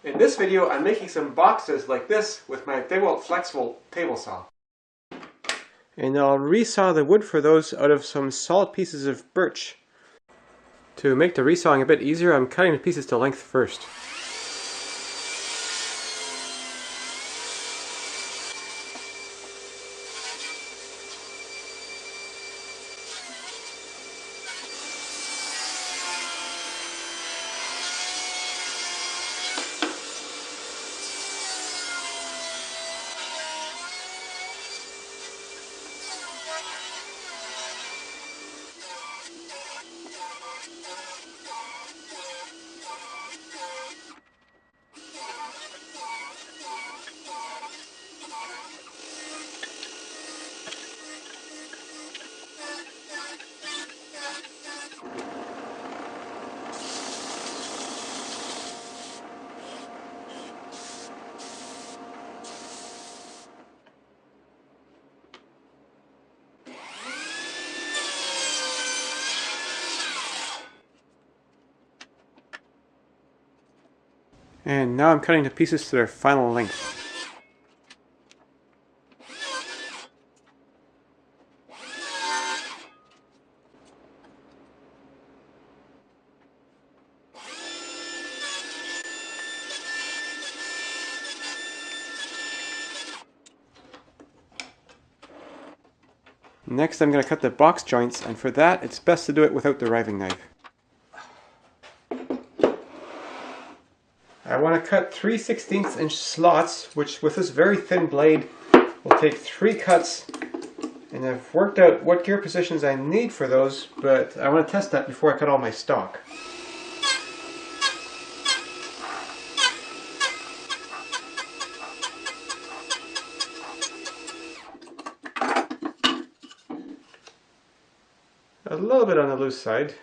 In this video, I'm making some boxes like this with my DeWalt FlexVolt table saw. And I'll resaw the wood for those out of some solid pieces of birch. To make the resawing a bit easier, I'm cutting the pieces to length first. And now I'm cutting the pieces to their final length. Next I'm going to cut the box joints, and for that it's best to do it without the riving knife. I want to cut 3/16 inch slots, which with this very thin blade will take 3 cuts, and I've worked out what gear positions I need for those, but I want to test that before I cut all my stock. A little bit on the loose side.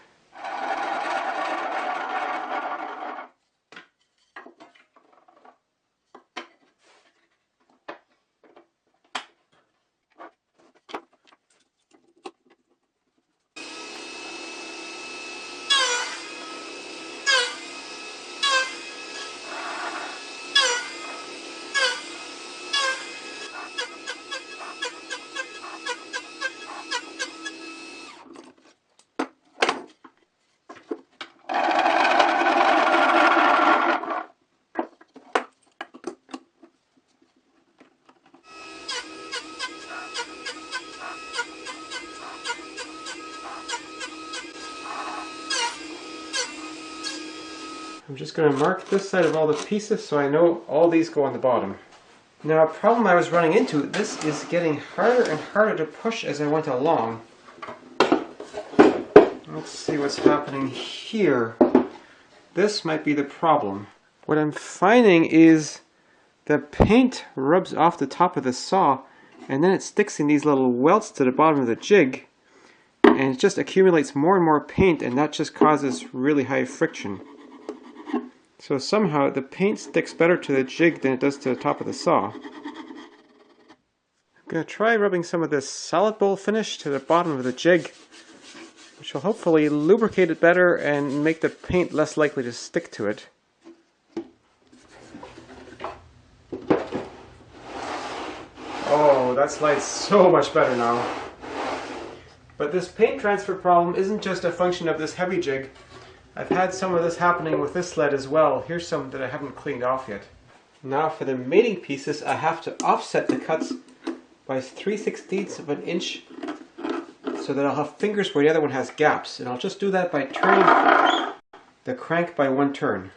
I'm just going to mark this side of all the pieces so I know all these go on the bottom. Now, a problem I was running into, this is getting harder and harder to push as I went along. Let's see what's happening here. This might be the problem. What I'm finding is the paint rubs off the top of the saw and then it sticks in these little welts to the bottom of the jig, and it just accumulates more and more paint, and that just causes really high friction. So somehow the paint sticks better to the jig than it does to the top of the saw. I'm going to try rubbing some of this solid bowl finish to the bottom of the jig, which will hopefully lubricate it better and make the paint less likely to stick to it. Oh, that slides so much better now. But this paint transfer problem isn't just a function of this heavy jig. I've had some of this happening with this sled as well. Here's some that I haven't cleaned off yet. Now for the mating pieces, I have to offset the cuts by 3/16 of an inch so that I'll have fingers where the other one has gaps. And I'll just do that by turning the crank by 1 turn.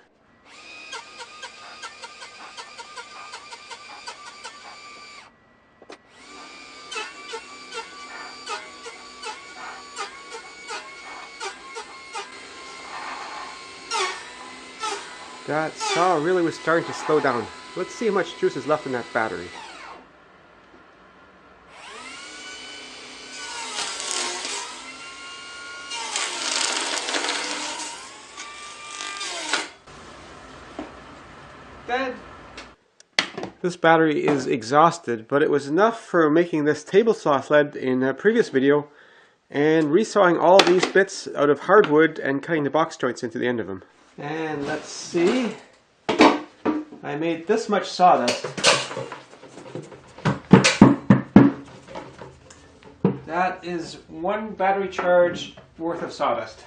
That saw really was starting to slow down. Let's see how much juice is left in that battery. Dead. This battery is exhausted, but it was enough for making this table saw sled in a previous video and resawing all these bits out of hardwood and cutting the box joints into the end of them. And let's see. I made this much sawdust. That is one battery charge worth of sawdust.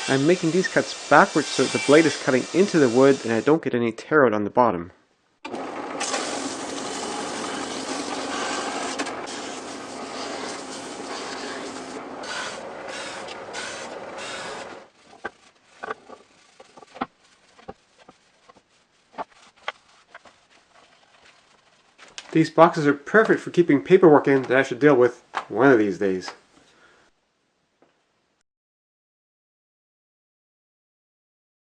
I'm making these cuts backwards so that the blade is cutting into the wood and I don't get any tear out on the bottom. These boxes are perfect for keeping paperwork in that I should deal with one of these days.